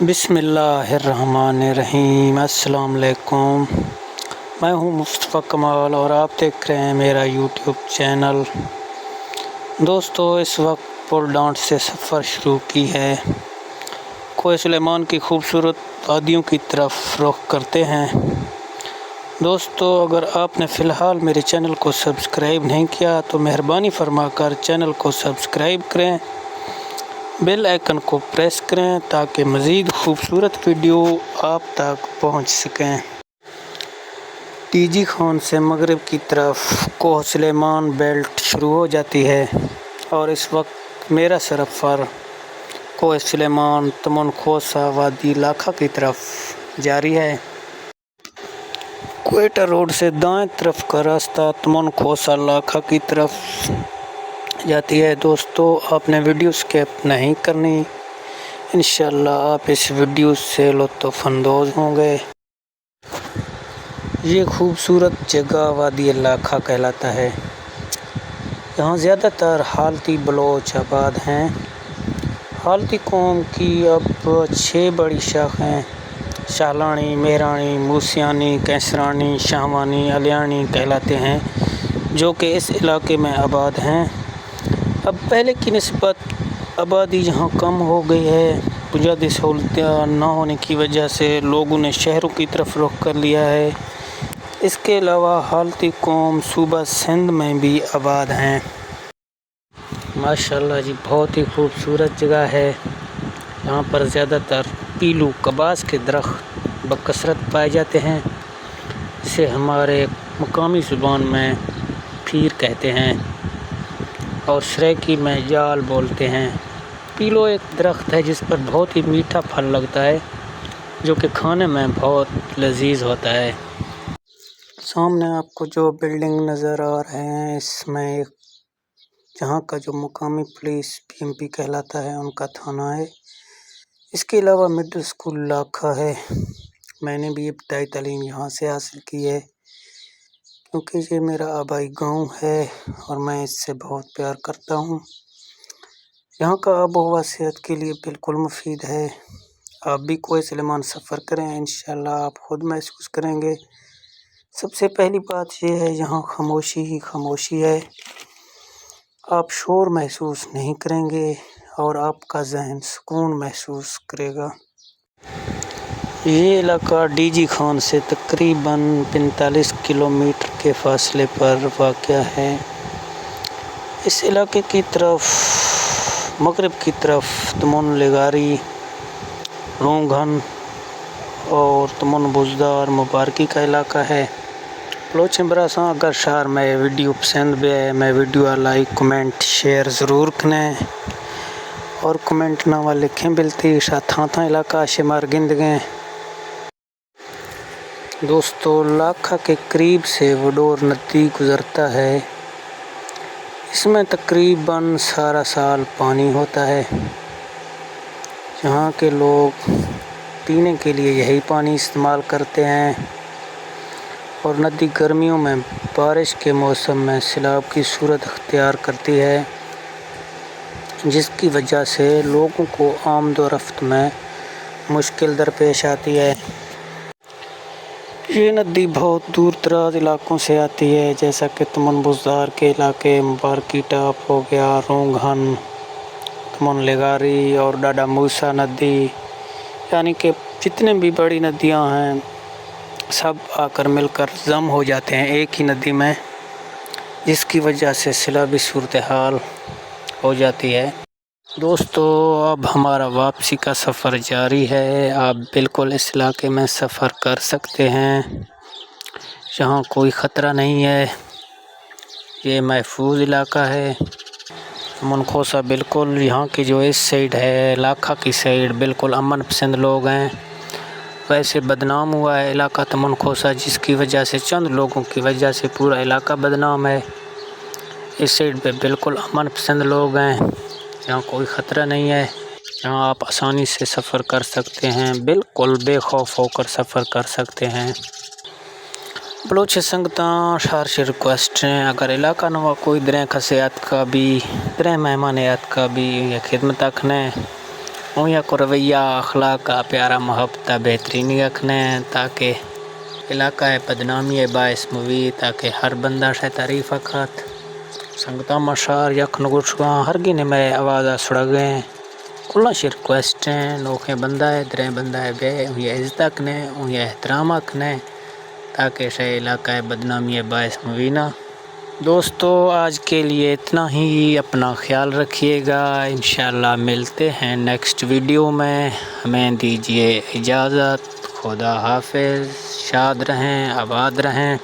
بسم اللہ الرحمن الرحیم۔ السلام علیکم، میں ہوں مصطفیٰ کمال اور آپ دیکھ رہے ہیں میرا یوٹیوب چینل۔ دوستو، اس وقت پل ڈانٹ سے سفر شروع کی ہے، کوہ سلیمان کی خوبصورت وادیوں کی طرف رخ کرتے ہیں۔ دوستو، اگر آپ نے فی الحال میرے چینل کو سبسکرائب نہیں کیا تو مہربانی فرما کر چینل کو سبسکرائب کریں، بیل آئیکن کو پریس کریں تاکہ مزید خوبصورت ویڈیو آپ تک پہنچ سکیں۔ ٹی جی خان سے مغرب کی طرف کوہ سلیمان بیلٹ شروع ہو جاتی ہے اور اس وقت میرا سفر کوہ سلیمان تمن خوسا وادی لاکھا کی طرف جاری ہے۔ کوئٹہ روڈ سے دائیں طرف کا راستہ تمن خوسا لاکھا کی طرف جاتی ہے۔ دوستو، آپ نے ویڈیو سکپ نہیں کرنی، انشاءاللہ آپ اس ویڈیو سے لطف اندوز ہوں گے۔ یہ خوبصورت جگہ وادی لاکھا کہلاتا ہے۔ یہاں زیادہ تر حالتی بلوچ آباد ہیں۔ حالتی قوم کی اب 6 بڑی شاخیں شالانی، مہرانی، موسیانی، کیسرانی، شاہوانی، الیانی کہلاتے ہیں، جو کہ اس علاقے میں آباد ہیں۔ اب پہلے کی نسبت آبادی یہاں کم ہو گئی ہے۔ بنیادی سہولتیں نہ ہونے کی وجہ سے لوگوں نے شہروں کی طرف رخ کر لیا ہے۔ اس کے علاوہ حالتی قوم صوبہ سندھ میں بھی آباد ہیں۔ ماشاءاللہ جی، بہت ہی خوبصورت جگہ ہے۔ یہاں پر زیادہ تر پیلو کباس کے درخت بکثرت پائے جاتے ہیں، جسے ہمارے مقامی زبان میں پھیر کہتے ہیں اور سریکی میں جال بولتے ہیں۔ پیلو ایک درخت ہے جس پر بہت ہی میٹھا پھل لگتا ہے، جو کہ کھانے میں بہت لذیذ ہوتا ہے۔ سامنے آپ کو جو بلڈنگ نظر آ رہے ہیں، اس میں جہاں کا جو مقامی پولیس PMP کہلاتا ہے، ان کا تھانہ ہے۔ اس کے علاوہ مڈل اسکول لاکھا ہے۔ میں نے بھی ابتدائی تعلیم یہاں سے حاصل کی ہے، کیونکہ یہ میرا آبائی گاؤں ہے اور میں اس سے بہت پیار کرتا ہوں۔ یہاں کا آب و ہوا صحت کے لیے بالکل مفید ہے۔ آپ بھی کوہ سلیمان سفر کریں، انشاءاللہ آپ خود محسوس کریں گے۔ سب سے پہلی بات یہ ہے، یہاں خاموشی ہی خاموشی ہے۔ آپ شور محسوس نہیں کریں گے اور آپ کا ذہن سکون محسوس کرے گا۔ یہ علاقہ DG خان سے تقریباً 45 کلومیٹر کے فاصلے پر واقع ہے۔ اس علاقے کی طرف مغرب کی طرف تمن لگاری، رونگھن اور تمن بزدار مبارکی کا علاقہ ہے۔ بلوچ براساں اگر شہر میں ویڈیو پسند بھی ہے، میں ویڈیو لائک کمنٹ شیئر ضرور کریں اور کمنٹ نہ لکھیں بلتی تھاں تھاں علاقہ شمار گندگیں۔ دوستو، لاکھا کے قریب سے وڈور ندی گزرتا ہے۔ اس میں تقریباً سارا سال پانی ہوتا ہے۔ یہاں کے لوگ پینے کے لیے یہی پانی استعمال کرتے ہیں اور ندی گرمیوں میں بارش کے موسم میں سیلاب کی صورت اختیار کرتی ہے، جس کی وجہ سے لوگوں کو آمد و رفت میں مشکل درپیش آتی ہے۔ یہ ندی بہت دور دراز علاقوں سے آتی ہے، جیسا کہ تمن بزدار کے علاقے، مبارکی ٹاپ ہو گیا، رونگھن، تمن لگاری اور ڈاڈا موسیٰ ندی، یعنی کہ جتنے بھی بڑی ندیاں ہیں سب آ کر مل کر ضم ہو جاتے ہیں ایک ہی ندی میں، جس کی وجہ سے سیلابی صورتحال ہو جاتی ہے۔ دوستو، اب ہمارا واپسی کا سفر جاری ہے۔ آپ بالکل اس علاقے میں سفر کر سکتے ہیں، یہاں کوئی خطرہ نہیں ہے، یہ محفوظ علاقہ ہے۔ تمن خوسا بالکل یہاں کی جو اس سائڈ ہے، لاکھا کی سائڈ، بالکل امن پسند لوگ ہیں۔ ویسے بدنام ہوا ہے علاقہ تمن خوسا، جس کی وجہ سے چند لوگوں کی وجہ سے پورا علاقہ بدنام ہے۔ اس سائڈ پہ بالکل امن پسند لوگ ہیں، یہاں کوئی خطرہ نہیں ہے، یہاں آپ آسانی سے سفر کر سکتے ہیں، بالکل بے خوف ہو کر سفر کر سکتے ہیں۔ بلوچ سنگتاں شارش ریکویسٹ ہیں، اگر علاقہ نوا کوئی دریں خصیات کا بھی دریں مہمانیات کا بھی یا خدمت رکھنے ہویا کو رویہ اخلاق کا پیارا محبت بہترینی رکھنے تاکہ علاقہ بدنامی باعث موی تاکہ ہر بندہ سے تعریف کھات سنگتا مشار یک نگوشگاں ہر گنے میں آواز سڑ گئے کلا شی ریکویسٹ ہیں نوکھے بندہ ہے درے بندہ ہے بے انہیں عزت کنے انہیں احترام کنے تاکہ شے علاقہ بدنامی باعث موینا۔ دوستو آج کے لیے اتنا ہی، اپنا خیال رکھیے گا، انشاءاللہ ملتے ہیں نیکسٹ ویڈیو میں، ہمیں دیجیے اجازت، خدا حافظ، شاد رہیں، آباد رہیں۔